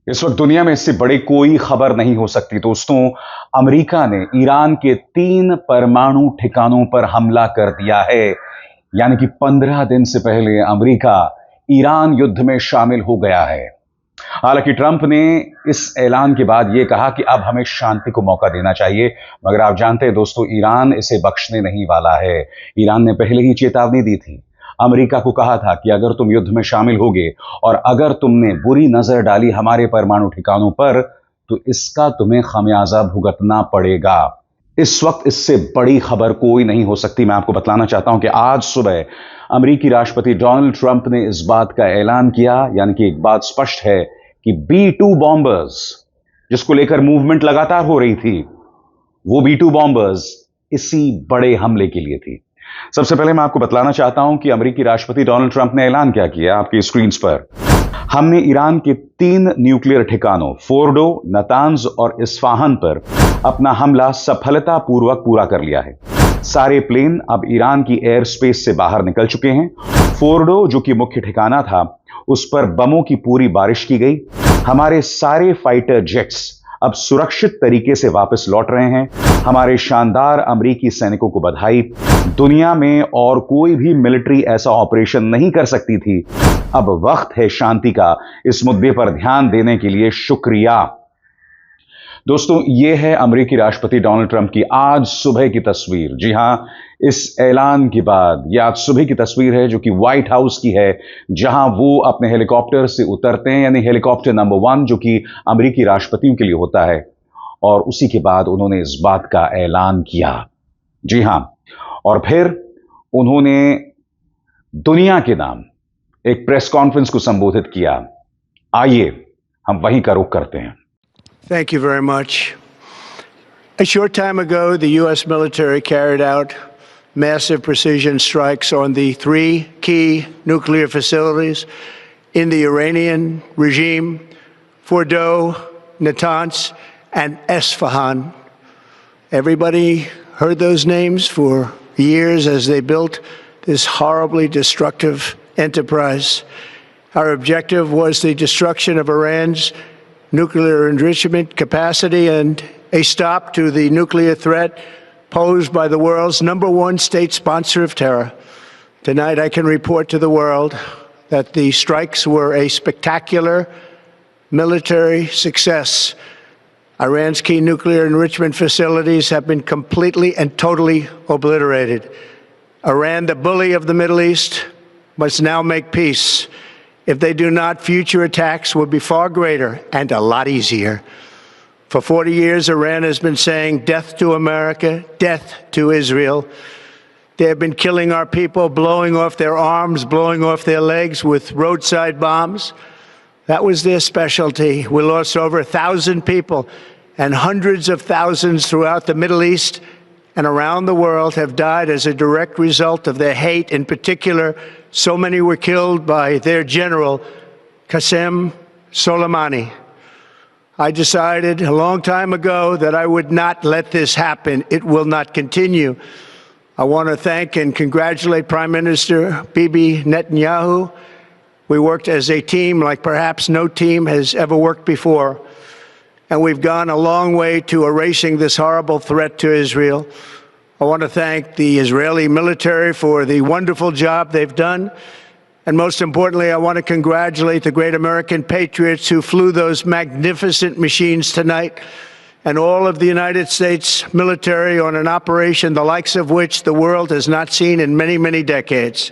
इस वक्त दुनिया में इससे बड़ी कोई खबर नहीं हो सकती दोस्तों। अमेरिका ने ईरान के 3 परमाणु ठिकानों पर हमला कर दिया है। यानी कि 15 दिन से पहले अमेरिका ईरान युद्ध में शामिल हो गया है। हालांकि ट्रंप ने इस ऐलान के बाद यह कहा कि अब हमें शांति को मौका देना चाहिए, मगर आप जानते हैं दोस्तों, ईरान इसे बख्शने नहीं वाला है। ईरान ने पहले ही चेतावनी दी थी, अमेरिका को कहा था कि अगर तुम युद्ध में शामिल होगे और अगर तुमने बुरी नजर डाली हमारे परमाणु ठिकानों पर, तो इसका तुम्हें खमियाजा भुगतना पड़ेगा। इस वक्त इससे बड़ी खबर कोई नहीं हो सकती। मैं आपको बतलाना चाहता हूं कि आज सुबह अमेरिकी राष्ट्रपति डोनाल्ड ट्रंप ने इस बात का ऐलान किया, यानी कि एक बात स्पष्ट है कि B-2 बॉम्बर्स, जिसको लेकर मूवमेंट लगातार हो रही थी, वो B-2 बॉम्बर्स इसी बड़े हमले के लिए थी। सबसे पहले मैं आपको बतलाना चाहता हूं कि अमेरिकी राष्ट्रपति डोनाल्ड ट्रंप ने ऐलान क्या किया आपकी स्क्रीन पर। हमने ईरान के 3 न्यूक्लियर ठिकानों फोर्डो, नतांज और इस्फाहान पर अपना हमला सफलतापूर्वक पूरा कर लिया है। सारे प्लेन अब ईरान की एयर स्पेस से बाहर निकल चुके हैं। फोर्डो, जो कि मुख्य ठिकाना था, उस पर बमों की पूरी बारिश की गई। हमारे सारे फाइटर जेट्स अब सुरक्षित तरीके से वापस लौट रहे हैं। हमारे शानदार अमेरिकी सैनिकों को बधाई। दुनिया में और कोई भी मिलिट्री ऐसा ऑपरेशन नहीं कर सकती थी। अब वक्त है शांति का। इस मुद्दे पर ध्यान देने के लिए शुक्रिया। दोस्तों, यह है अमेरिकी राष्ट्रपति डोनाल्ड ट्रंप की आज सुबह की तस्वीर। जी हां, इस ऐलान के बाद यह आज सुबह की तस्वीर है, जो कि व्हाइट हाउस की है, जहां वो अपने हेलीकॉप्टर से उतरते हैं, यानी हेलीकॉप्टर नंबर 1, जो कि अमेरिकी राष्ट्रपतियों के लिए होता है। और उसी के बाद उन्होंने इस बात का ऐलान किया। जी हां, और फिर उन्होंने दुनिया के नाम एक प्रेस कॉन्फ्रेंस को संबोधित किया। आइए हम वहीं का रुख करते हैं। Thank you very much. A short time ago, the U.S. military carried out massive precision strikes on the 3 key nuclear facilities in the Iranian regime: Fordo, Natanz, and Esfahan. Everybody heard those names for years as they built this horribly destructive enterprise. Our objective was the destruction of Iran's nuclear enrichment capacity and a stop to the nuclear threat posed by the world's #1 state sponsor of terror. Tonight, I can report to the world that the strikes were a spectacular military success. Iran's key nuclear enrichment facilities have been completely and totally obliterated. Iran, the bully of the Middle East, must now make peace. If they do not, future attacks will be far greater and a lot easier. For 40 years, Iran has been saying death to America, death to Israel. They have been killing our people, blowing off their arms, blowing off their legs with roadside bombs. That was their specialty. We lost over 1,000 people, and hundreds of thousands throughout the Middle East and around the world have died as a direct result of their hate. In particular, so many were killed by their general, Qasem Soleimani. I decided a long time ago that I would not let this happen. It will not continue. I want to thank and congratulate Prime Minister Bibi Netanyahu. We worked as a team like perhaps no team has ever worked before. And we've gone a long way to erasing this horrible threat to Israel. I want to thank the Israeli military for the wonderful job they've done. And most importantly, I want to congratulate the great American patriots who flew those magnificent machines tonight, and all of the United States military on an operation the likes of which the world has not seen in many, many decades.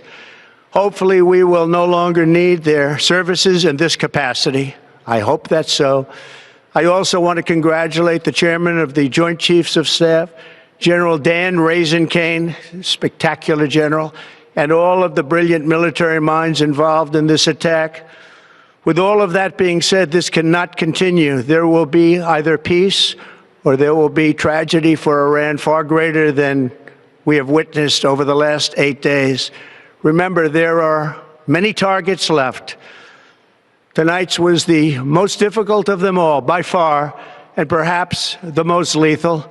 Hopefully, we will no longer need their services in this capacity. I hope that's so. I also want to congratulate the chairman of the Joint Chiefs of Staff, General Dan Raisin-Kane, spectacular general, and all of the brilliant military minds involved in this attack. With all of that being said, this cannot continue. There will be either peace or there will be tragedy for Iran far greater than we have witnessed over the last 8 days. Remember, there are many targets left. Tonight's was the most difficult of them all, by far, and perhaps the most lethal.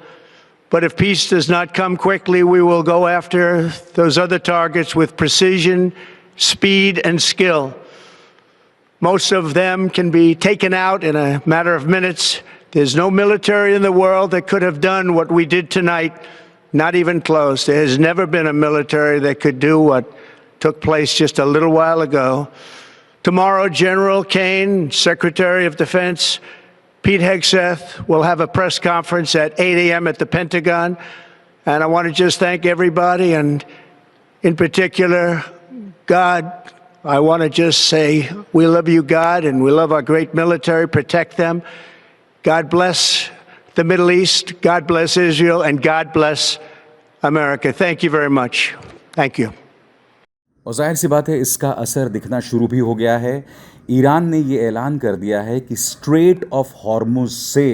But if peace does not come quickly, we will go after those other targets with precision, speed, and skill. Most of them can be taken out in a matter of minutes. There's no military in the world that could have done what we did tonight, not even close. There has never been a military that could do what took place just a little while ago. Tomorrow, General Kane, Secretary of Defense, Pete Hegseth will have a press conference at 8 a.m. at the Pentagon. And I want to just thank everybody, and in particular, God. I want to just say we love you, God, and we love our great military. Protect them. God bless the Middle East. God bless Israel, and God bless America. Thank you very much. Thank you. और जाहिर सी बात है इसका असर दिखना शुरू भी हो गया है। ईरान ने ये ऐलान कर दिया है कि स्ट्रेट ऑफ हॉर्मुज से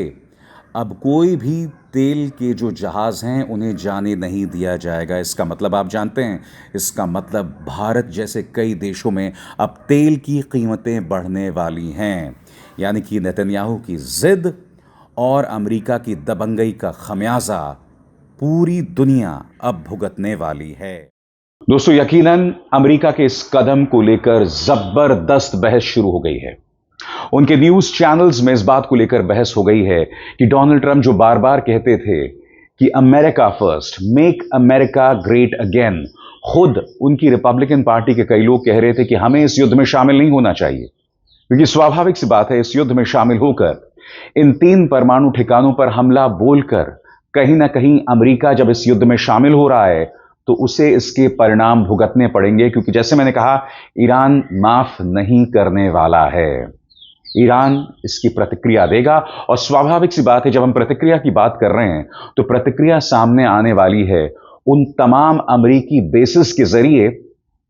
अब कोई भी तेल के जो जहाज़ हैं उन्हें जाने नहीं दिया जाएगा। इसका मतलब आप जानते हैं, इसका मतलब भारत जैसे कई देशों में अब तेल की कीमतें बढ़ने वाली हैं। यानी कि नेतन्याहू की ज़िद और अमेरिका की दबंगई का खमियाजा पूरी दुनिया अब भुगतने वाली है। दोस्तों, यकीनन अमेरिका के इस कदम को लेकर जबरदस्त बहस शुरू हो गई है। उनके न्यूज चैनल्स में इस बात को लेकर बहस हो गई है कि डोनाल्ड ट्रंप जो बार बार कहते थे कि America first, make America great again, खुद उनकी रिपब्लिकन पार्टी के कई लोग कह रहे थे कि हमें इस युद्ध में शामिल नहीं होना चाहिए, क्योंकि स्वाभाविक सी बात है, इस युद्ध में शामिल होकर इन 3 परमाणु ठिकानों पर हमला बोलकर कहीं ना कहीं अमेरिका जब इस युद्ध में शामिल हो रहा है तो उसे इसके परिणाम भुगतने पड़ेंगे, क्योंकि जैसे मैंने कहा, ईरान माफ नहीं करने वाला है। ईरान इसकी प्रतिक्रिया देगा, और स्वाभाविक सी बात है, जब हम प्रतिक्रिया की बात कर रहे हैं तो प्रतिक्रिया सामने आने वाली है उन तमाम अमेरिकी बेसिस के जरिए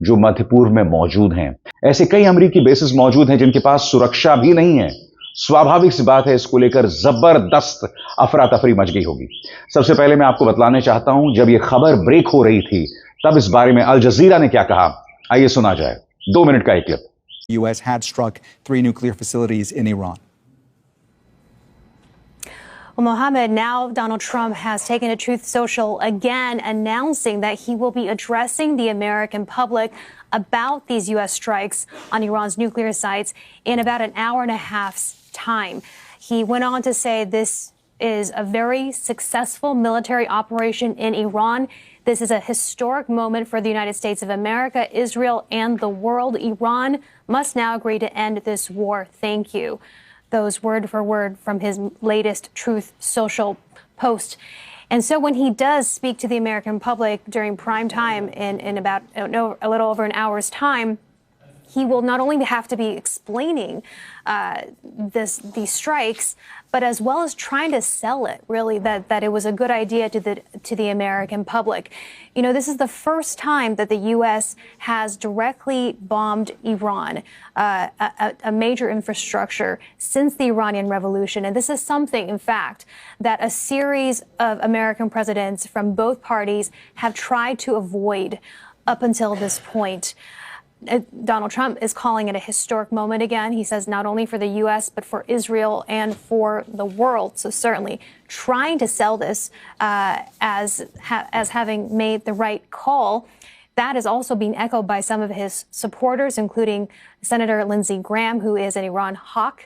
जो मध्य पूर्व में मौजूद हैं। ऐसे कई अमेरिकी बेसिस मौजूद हैं जिनके पास सुरक्षा भी नहीं है। स्वाभाविक सी बात है, इसको लेकर जबरदस्त अफरा तफरी मच गई होगी। सबसे पहले मैं आपको बतलाना चाहता हूं, जब यह खबर ब्रेक हो रही थी तब इस बारे में अल जजीरा ने क्या कहा, आइए सुना जाए। 2 मिनट का एक clip. U.S. had struck 3 nuclear facilities in Iran. Well, Mohammed, now Donald Trump has taken to Truth Social again, announcing that he will be addressing the American public about these U.S. strikes on Iran's nuclear sites in about an hour and a half's time. He went on to say this is a very successful military operation in Iran. This is a historic moment for the United States of America, Israel, and the world. Iran must now agree to end this war. Thank you. Those word for word from his latest Truth Social post. And so when he does speak to the American public during prime time in about a little over an hour's time, he will not only have to be explaining these strikes, but as well as trying to sell it, really, that it was a good idea to the American public. You know, this is the first time that the U.S. has directly bombed Iran, a major infrastructure, since the Iranian Revolution. And this is something, in fact, that a series of American presidents from both parties have tried to avoid up until this point. Donald Trump is calling it a historic moment again. He says not only for the U.S., but for Israel and for the world. So certainly trying to sell this as having made the right call. That is also being echoed by some of his supporters, including Senator Lindsey Graham, who is an Iran hawk,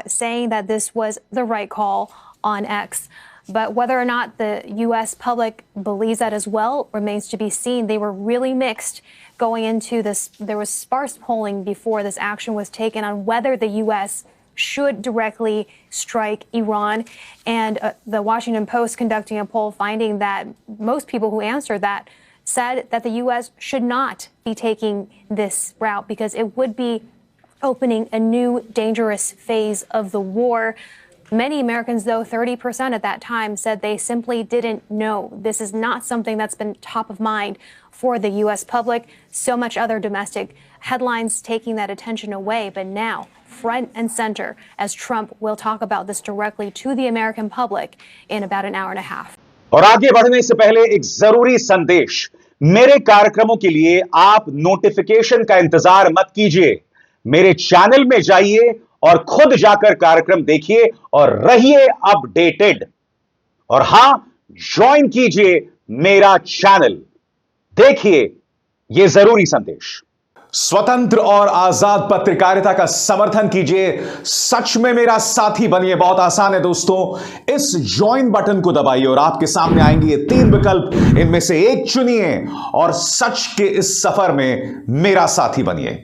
saying that this was the right call on X. But whether or not the U.S. public believes that as well remains to be seen. They were really mixed going into this. There was sparse polling before this action was taken on whether the U.S. should directly strike Iran. And the Washington Post conducting a poll finding that most people who answered that said that the U.S. should not be taking this route because it would be opening a new dangerous phase of the war. Many Americans, though, 30% at that time, said they simply didn't know. This is not something that's been top of mind for the U.S. public. So much other domestic headlines taking that attention away. But now, front and center, as Trump will talk about this directly to the American public in about an hour and a half. और आगे बढ़ने से पहले एक जरूरी संदेश। मेरे कार्यक्रमों के लिए आप नोटिफिकेशन का इंतजार मत कीजिए। मेरे चैनल में जाइए और खुद जाकर कार्यक्रम देखिए और रहिए अपडेटेड। और हां, ज्वाइन कीजिए मेरा चैनल। देखिए ये जरूरी संदेश। स्वतंत्र और आजाद पत्रकारिता का समर्थन कीजिए, सच में मेरा साथी बनिए। बहुत आसान है दोस्तों, इस ज्वाइन बटन को दबाइए और आपके सामने आएंगे ये 3 विकल्प, इनमें से एक चुनिए और सच के इस सफर में मेरा साथी बनिए।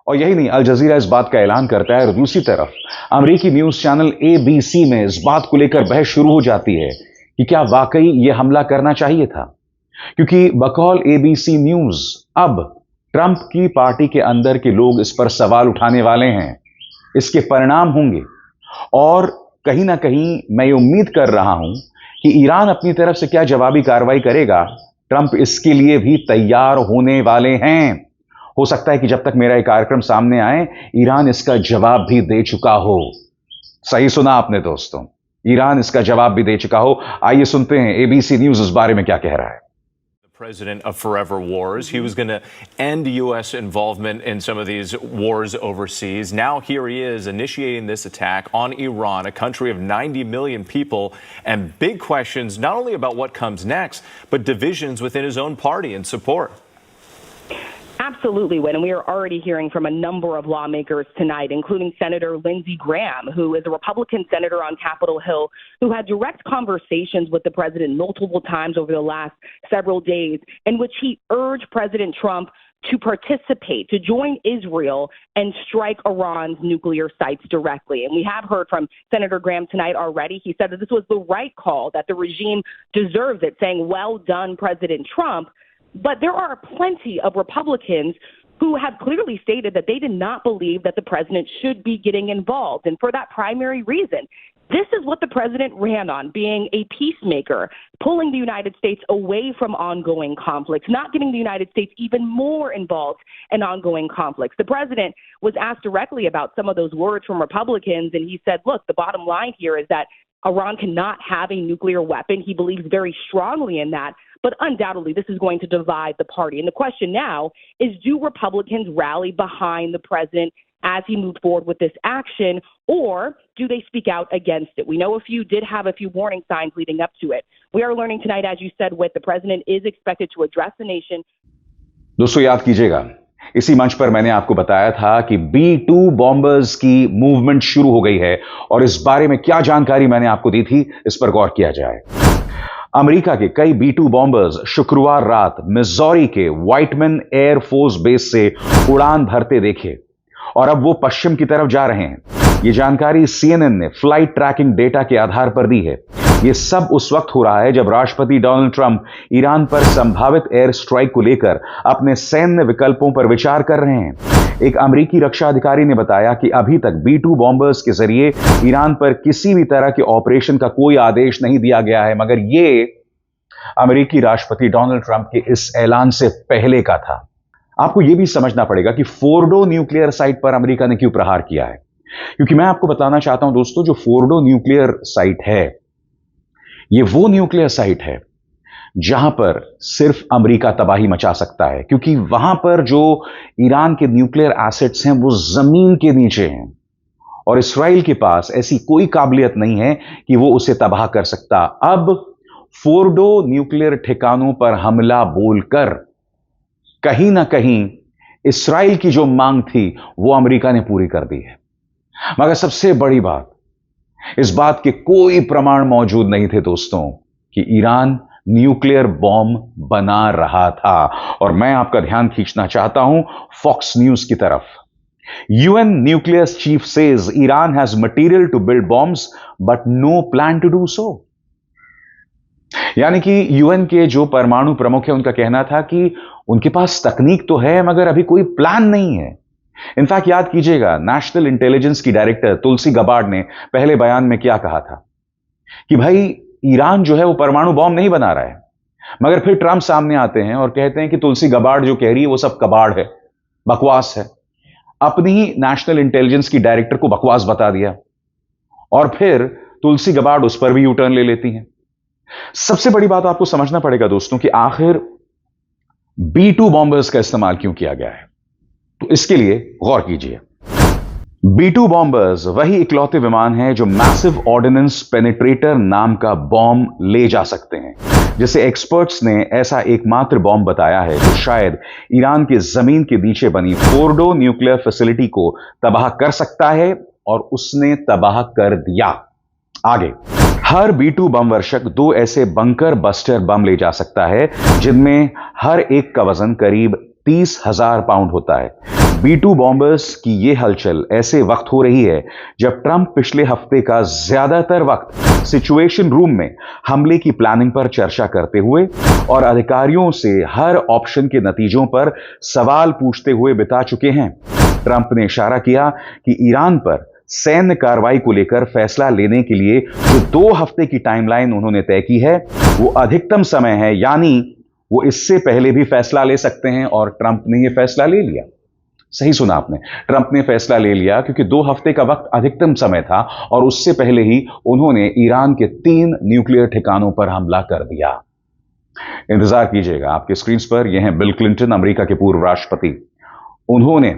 और यही नहीं, अल जजीरा इस बात का ऐलान करता है और दूसरी तरफ अमेरिकी न्यूज चैनल ABC में इस बात को लेकर बहस शुरू हो जाती है कि क्या वाकई यह हमला करना चाहिए था, क्योंकि बकौल ABC न्यूज अब ट्रंप की पार्टी के अंदर के लोग इस पर सवाल उठाने वाले हैं, इसके परिणाम होंगे। और कहीं ना कहीं मैं ये उम्मीद कर रहा हूं कि ईरान अपनी तरफ से क्या जवाबी कार्रवाई करेगा, ट्रंप इसके लिए भी तैयार होने वाले हैं। हो सकता है कि जब तक मेरा ये कार्यक्रम सामने आए ईरान इसका जवाब भी दे चुका हो। सही सुना आपने दोस्तों, ईरान इसका जवाब भी दे चुका हो। आइए सुनते हैं ABC न्यूज इस बारे में क्या कह रहा है। President of forever wars. He was going to end U.S. involvement in some of these wars overseas. Now here he is initiating this attack on Iran, a country of 90 million people, and big questions not only about what comes next, but divisions within his own party and support. Absolutely, Win. And we are already hearing from a number of lawmakers tonight, including Senator Lindsey Graham, who is a Republican senator on Capitol Hill, who had direct conversations with the president multiple times over the last several days, in which he urged President Trump to participate, to join Israel and strike Iran's nuclear sites directly. And we have heard from Senator Graham tonight already. He said that this was the right call, that the regime deserves it, saying, well done, President Trump. But there are plenty of Republicans who have clearly stated that they did not believe that the president should be getting involved. And for that primary reason, this is what the president ran on, being a peacemaker, pulling the United States away from ongoing conflicts, not getting the United States even more involved in ongoing conflicts. The president was asked directly about some of those words from Republicans, and he said, look, the bottom line here is that Iran cannot have a nuclear weapon. He believes very strongly in that. But undoubtedly, this is going to divide the party. And the question now is, do Republicans rally behind the president as he moved forward with this action, or do they speak out against it? We know a few did have a few warning signs leading up to it. We are learning tonight, as you said, the president is expected to address the nation. दोस्तों याद कीजिएगा, इसी मंच पर मैंने आपको बताया था कि B-2 बॉम्बर्स की मूवमेंट शुरू हो गई है और इस बारे में क्या जानकारी मैंने आपको दी थी, इस पर गौर किया जाए। अमेरिका के कई B-2 बॉम्बर्स शुक्रवार रात मिजौरी के व्हाइटमैन एयर फोर्स बेस से उड़ान भरते देखे और अब वो पश्चिम की तरफ जा रहे हैं। ये जानकारी CNN ने फ्लाइट ट्रैकिंग डेटा के आधार पर दी है। ये सब उस वक्त हो रहा है जब राष्ट्रपति डोनाल्ड ट्रंप ईरान पर संभावित एयर स्ट्राइक को लेकर अपने सैन्य विकल्पों पर विचार कर रहे हैं। एक अमेरिकी रक्षा अधिकारी ने बताया कि अभी तक B-2 बॉम्बर्स के जरिए ईरान पर किसी भी तरह के ऑपरेशन का कोई आदेश नहीं दिया गया है, मगर ये अमेरिकी राष्ट्रपति डोनाल्ड ट्रंप के इस ऐलान से पहले का था। आपको यह भी समझना पड़ेगा कि फोर्डो न्यूक्लियर साइट पर अमेरिका ने क्यों प्रहार किया है, क्योंकि मैं आपको बताना चाहता हूं दोस्तों, जो फोर्डो न्यूक्लियर साइट है, यह वो न्यूक्लियर साइट है जहां पर सिर्फ अमेरिका तबाही मचा सकता है, क्योंकि वहां पर जो ईरान के न्यूक्लियर एसेट्स हैं वो जमीन के नीचे हैं और इसराइल के पास ऐसी कोई काबिलियत नहीं है कि वो उसे तबाह कर सकता। अब फोर्डो न्यूक्लियर ठिकानों पर हमला बोलकर कहीं ना कहीं इसराइल की जो मांग थी वो अमेरिका ने पूरी कर दी है। मगर सबसे बड़ी बात, इस बात के कोई प्रमाण मौजूद नहीं थे दोस्तों कि ईरान न्यूक्लियर बॉम्ब बना रहा था। और मैं आपका ध्यान खींचना चाहता हूं फॉक्स न्यूज की तरफ। UN nuclear chief says Iran has material to build bombs but no plan to do so। यानी कि UN के जो परमाणु प्रमुख है उनका कहना था कि उनके पास तकनीक तो है मगर अभी कोई प्लान नहीं है। इनफैक्ट याद कीजिएगा, नेशनल इंटेलिजेंस की डायरेक्टर तुलसी गबार्ड ने पहले बयान में क्या कहा था कि भाई ईरान जो है वो परमाणु बॉम्ब नहीं बना रहा है, मगर फिर ट्रंप सामने आते हैं और कहते हैं कि तुलसी गबार्ड जो कह रही है वो सब कबाड़ है, बकवास है। अपनी ही नेशनल इंटेलिजेंस की डायरेक्टर को बकवास बता दिया और फिर तुलसी गबार्ड उस पर भी यू टर्न ले लेती हैं। सबसे बड़ी बात आपको समझना पड़ेगा दोस्तों कि आखिर B-2 बॉम्बर्स का इस्तेमाल क्यों किया गया है, तो इसके लिए गौर कीजिए। B-2 बॉम्बर्स वही इकलौते विमान हैं जो मैसिव ऑर्डिनेंस पेनिट्रेटर नाम का बॉम्ब ले जा सकते हैं। जिसे एक्सपर्ट्स ने ऐसा एकमात्र बॉम्ब बताया है जो शायद ईरान के जमीन के नीचे बनी फोर्डो न्यूक्लियर फैसिलिटी को तबाह कर सकता है, और उसने तबाह कर दिया। आगे, हर B-2 बम वर्षक 2 ऐसे बंकर बस्टर बम ले जा सकता है जिनमें हर एक का वजन करीब 30,000 पाउंड होता है। B-2 बॉम्बर्स की यह हलचल ऐसे वक्त हो रही है जब ट्रंप पिछले हफ्ते का ज्यादातर वक्त सिचुएशन रूम में हमले की प्लानिंग पर चर्चा करते हुए और अधिकारियों से हर ऑप्शन के नतीजों पर सवाल पूछते हुए बिता चुके हैं। ट्रंप ने इशारा किया कि ईरान पर सैन्य कार्रवाई को लेकर फैसला लेने के लिए जो 2 हफ्ते की टाइमलाइन उन्होंने तय की है वो अधिकतम समय है, यानी वो इससे पहले भी फैसला ले सकते हैं, और ट्रंप ने यह फैसला ले लिया। सही सुना आपने, ट्रंप ने फैसला ले लिया क्योंकि 2 हफ्ते का वक्त अधिकतम समय था और उससे पहले ही उन्होंने ईरान के 3 न्यूक्लियर ठिकानों पर हमला कर दिया। इंतजार कीजिएगा, आपके स्क्रीन पर यह हैं बिल क्लिंटन, अमेरिका के पूर्व राष्ट्रपति। उन्होंने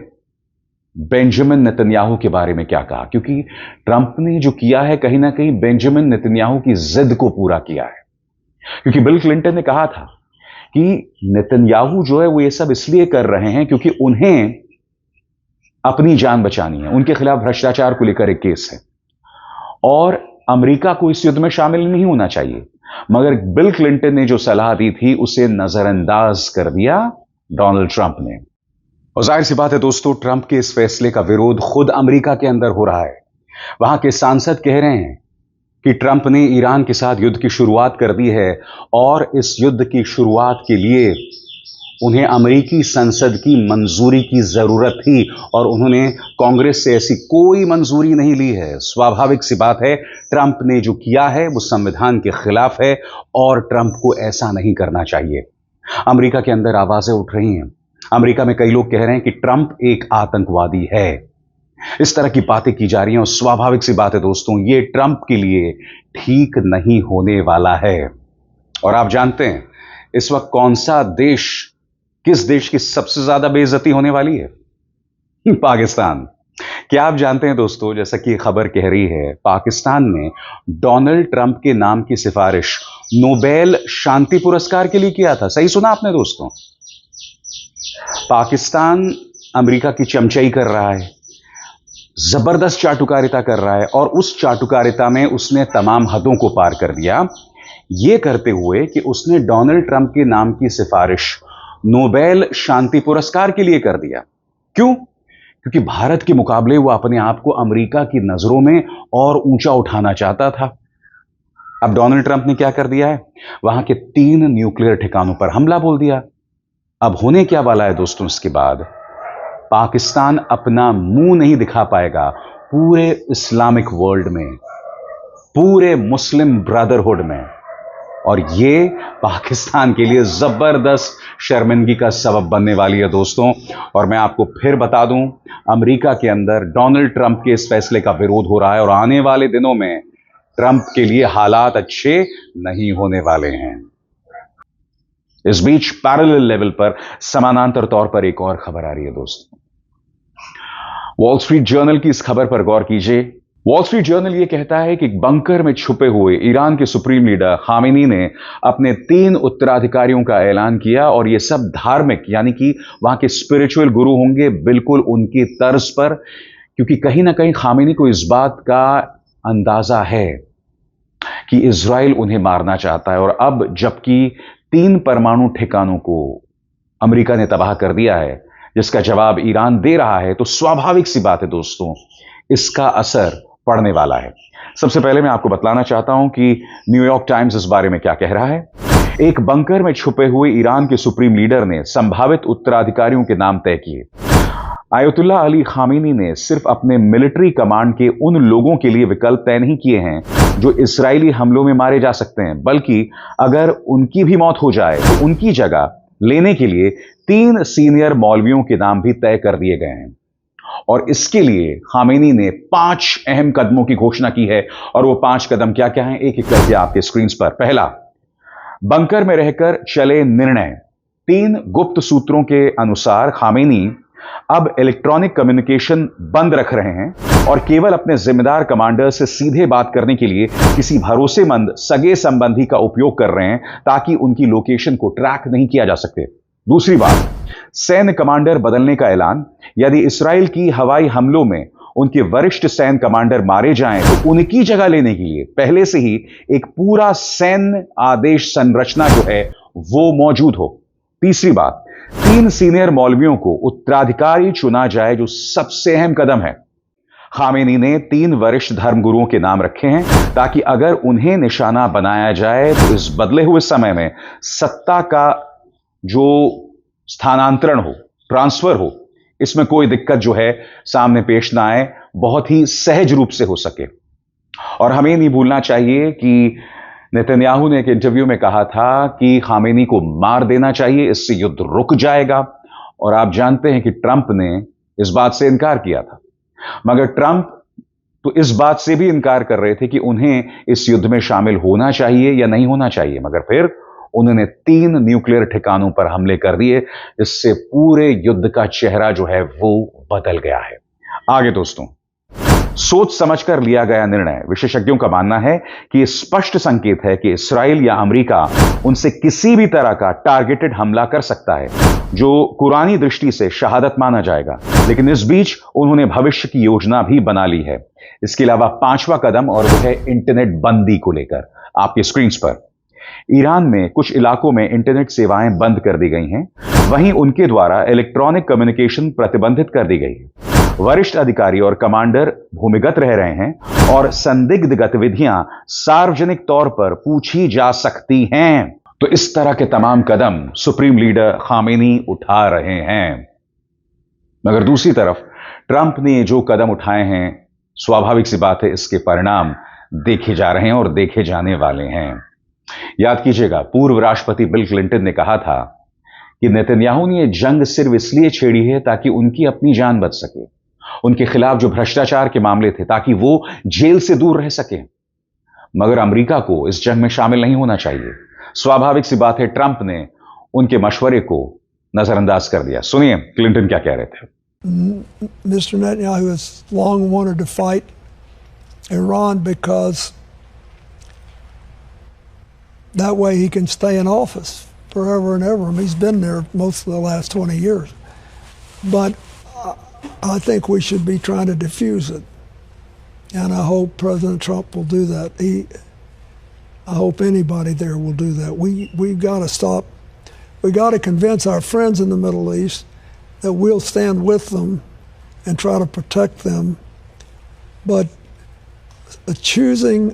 बेंजामिन नेतन्याहू के बारे में क्या कहा, क्योंकि ट्रंप ने जो किया है कहीं ना कहीं बेंजामिन नेतन्याहू की जिद को पूरा किया है। क्योंकि बिल क्लिंटन ने कहा था कि नेतन्याहू जो है वो ये सब इसलिए कर रहे हैं क्योंकि उन्हें अपनी जान बचानी है, उनके खिलाफ भ्रष्टाचार को लेकर एक केस है और अमेरिका को इस युद्ध में शामिल नहीं होना चाहिए। मगर बिल क्लिंटन ने जो सलाह दी थी उसे नजरअंदाज कर दिया डोनाल्ड ट्रंप ने। और जाहिर सी बात है दोस्तों, ट्रंप के इस फैसले का विरोध खुद अमेरिका के अंदर हो रहा है। वहां के सांसद कह रहे हैं कि ट्रंप ने ईरान के साथ युद्ध की शुरुआत कर दी है और इस युद्ध की शुरुआत के लिए उन्हें अमेरिकी संसद की मंजूरी की जरूरत थी और उन्होंने कांग्रेस से ऐसी कोई मंजूरी नहीं ली है। स्वाभाविक सी बात है, ट्रंप ने जो किया है वो संविधान के खिलाफ है और ट्रंप को ऐसा नहीं करना चाहिए। अमेरिका के अंदर आवाजें उठ रही हैं। अमेरिका में कई लोग कह रहे हैं कि ट्रंप एक आतंकवादी है। इस तरह की बातें की जा रही हैं और स्वाभाविक सी बात है दोस्तों, ये ट्रंप के लिए ठीक नहीं होने वाला है। और आप जानते हैं इस वक्त कौन सा देश, किस देश की सबसे ज्यादा बेइज्जती होने वाली है? पाकिस्तान। क्या आप जानते हैं दोस्तों, जैसा कि खबर कह रही है, पाकिस्तान ने डोनाल्ड ट्रंप के नाम की सिफारिश नोबेल शांति पुरस्कार के लिए किया था। सही सुना आपने दोस्तों। पाकिस्तान अमेरिका की चमचाई कर रहा है, जबरदस्त चाटुकारिता कर रहा है और उस चाटुकारिता में उसने तमाम हदों को पार कर दिया, यह करते हुए कि उसने डोनाल्ड ट्रंप के नाम की सिफारिश नोबेल शांति पुरस्कार के लिए कर दिया। क्यों? क्योंकि भारत के मुकाबले वो अपने आप को अमेरिका की नजरों में और ऊंचा उठाना चाहता था। अब डोनाल्ड ट्रंप ने क्या कर दिया है, वहां के 3 न्यूक्लियर ठिकानों पर हमला बोल दिया। अब होने क्या वाला है दोस्तों, इसके बाद पाकिस्तान अपना मुंह नहीं दिखा पाएगा पूरे इस्लामिक वर्ल्ड में, पूरे मुस्लिम ब्रदरहुड में, और ये पाकिस्तान के लिए जबरदस्त शर्मिंदगी का सबब बनने वाली है दोस्तों। और मैं आपको फिर बता दूं, अमेरिका के अंदर डोनाल्ड ट्रंप के इस फैसले का विरोध हो रहा है और आने वाले दिनों में ट्रंप के लिए हालात अच्छे नहीं होने वाले हैं। इस बीच पैरेलल लेवल पर समानांतर तौर पर एक और खबर आ रही है दोस्तों। वॉल स्ट्रीट जर्नल की इस खबर पर गौर कीजिए। वॉल स्ट्रीट जर्नल यह कहता है कि बंकर में छुपे हुए ईरान के सुप्रीम लीडर खामेनी ने अपने 3 उत्तराधिकारियों का ऐलान किया और यह सब धार्मिक, यानी कि वहां के स्पिरिचुअल गुरु होंगे, बिल्कुल उनकी तर्ज पर, क्योंकि कहीं ना कहीं खामेनी को इस बात का अंदाजा है कि इजराइल उन्हें मारना चाहता है। और अब जबकि 3 परमाणु ठिकानों को अमेरिका ने तबाह कर दिया है, जिसका जवाब ईरान दे रहा है, तो स्वाभाविक सी बात है दोस्तों, इसका असर पड़ने वाला है। सबसे पहले मैं आपको बतलाना चाहता हूं कि न्यूयॉर्क टाइम्स इस बारे में क्या कह रहा है। एक बंकर में छुपे हुए ईरान के सुप्रीम लीडर ने संभावित उत्तराधिकारियों के नाम तय किए। आयतुल्लाह अली खामेनी ने सिर्फ अपने मिलिट्री कमांड के उन लोगों के लिए विकल्प तय नहीं किए हैं जो इस्राएली हमलों में मारे जा सकते हैं, बल्कि अगर उनकी भी मौत हो जाए तो उनकी जगह लेने के लिए 3 सीनियर मौलवियों के नाम भी तय कर दिए गए हैं। और इसके लिए खामेनी ने 5 अहम कदमों की घोषणा की है। और वो 5 कदम क्या क्या हैं, एक एक करके आपके स्क्रीन पर। पहला, बंकर में रहकर चले निर्णय। 3 गुप्त सूत्रों के अनुसार खामेनी अब इलेक्ट्रॉनिक कम्युनिकेशन बंद रख रहे हैं और केवल अपने जिम्मेदार कमांडर से सीधे बात करने के लिए किसी भरोसेमंद सगे संबंधी का उपयोग कर रहे हैं ताकि उनकी लोकेशन को ट्रैक नहीं किया जा सके। दूसरी बात, सैन्य कमांडर बदलने का ऐलान। यदि इस्राएल की हवाई हमलों में उनके वरिष्ठ सैन्य कमांडर मारे जाएं तो उनकी जगह लेने के लिए पहले से ही एक पूरा सैन्य आदेश संरचना जो है वो मौजूद हो। तीसरी बात, 3 सीनियर मौलवियों को उत्तराधिकारी चुना जाए, जो सबसे अहम कदम है। खामेनी ने 3 वरिष्ठ धर्मगुरुओं के नाम रखे हैं ताकि अगर उन्हें निशाना बनाया जाए तो इस बदले हुए समय में सत्ता का जो स्थानांतरण हो, ट्रांसफर हो, इसमें कोई दिक्कत जो है सामने पेश ना आए, बहुत ही सहज रूप से हो सके। और हमें नहीं भूलना चाहिए कि नेतन्याहू ने एक इंटरव्यू में कहा था कि खामेनी को मार देना चाहिए, इससे युद्ध रुक जाएगा। और आप जानते हैं कि ट्रंप ने इस बात से इनकार किया था, मगर ट्रंप तो इस बात से भी इनकार कर रहे थे कि उन्हें इस युद्ध में शामिल होना चाहिए या नहीं होना चाहिए, मगर फिर उन्होंने 3 न्यूक्लियर ठिकानों पर हमले कर दिए। इससे पूरे युद्ध का चेहरा जो है वो बदल गया है। आगे दोस्तों, सोच समझकर लिया गया निर्णय। विशेषज्ञों का मानना है कि यह स्पष्ट संकेत है कि इस्राएल या अमेरिका उनसे किसी भी तरह का टारगेटेड हमला कर सकता है, जो कुरानी दृष्टि से शहादत माना जाएगा। लेकिन इस बीच उन्होंने भविष्य की योजना भी बना ली है। इसके अलावा 5वां कदम, और वह है इंटरनेट बंदी को लेकर। आपकी स्क्रीन पर ईरान में कुछ इलाकों में इंटरनेट सेवाएं बंद कर दी गई हैं, वहीं उनके द्वारा इलेक्ट्रॉनिक कम्युनिकेशन प्रतिबंधित कर दी गई है। वरिष्ठ अधिकारी और कमांडर भूमिगत रह रहे हैं और संदिग्ध गतिविधियां सार्वजनिक तौर पर पूछी जा सकती हैं। तो इस तरह के तमाम कदम सुप्रीम लीडर खामेनी उठा रहे हैं। मगर दूसरी तरफ ट्रंप ने जो कदम उठाए हैं, स्वाभाविक सी बात है इसके परिणाम देखे जा रहे हैं और देखे जाने वाले हैं। याद कीजिएगा, पूर्व राष्ट्रपति बिल क्लिंटन ने कहा था कि नेतन्याहू ने यह जंग सिर्फ इसलिए छेड़ी है ताकि उनकी अपनी जान बच सके, उनके खिलाफ जो भ्रष्टाचार के मामले थे ताकि वो जेल से दूर रह सके। मगर अमेरिका को इस जंग में शामिल नहीं होना चाहिए। स्वाभाविक सी बात है, ट्रंप ने उनके मशवरे को नजरअंदाज कर दिया। सुनिए क्लिंटन क्या कह रहे थे। Mr. Netanyahu has long wanted to fight Iran because that way he can stay in office forever and ever. I mean, he's been there most of the last 20 years. But I think we should be trying to diffuse it. And I hope President Trump will do that. I hope anybody there will do that. We've got to stop. We got to convince our friends in the Middle East that we'll stand with them and try to protect them. But choosing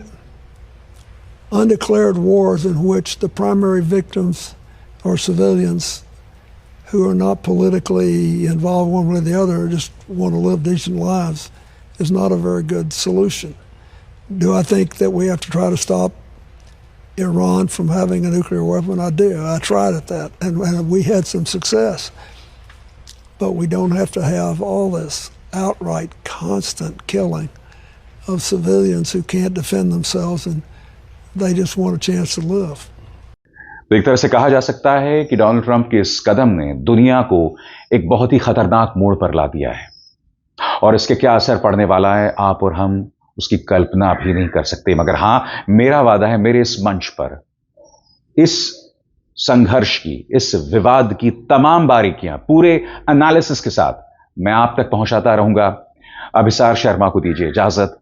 undeclared wars in which the primary victims are civilians who are not politically involved one way or the other, just want to live decent lives, is not a very good solution. Do I think that we have to try to stop Iran from having a nuclear weapon? I do. I tried at that, and we had some success. But we don't have to have all this outright, constant killing of civilians who can't defend themselves and they just want a chance to live. तो एक तरह से कहा जा सकता है कि Donald Trump के इस कदम ने दुनिया को एक बहुत ही खतरनाक मोड़ पर ला दिया है, और इसके क्या असर पड़ने वाला है आप और हम उसकी कल्पना भी नहीं कर सकते। मगर हां, मेरा वादा है, मेरे इस मंच पर इस संघर्ष की, इस विवाद की तमाम बारीकियां पूरे एनालिसिस के साथ मैं आप तक पहुंचाता रहूंगा। अभिसार शर्मा को दीजिए इजाजत।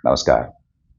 नमस्कार।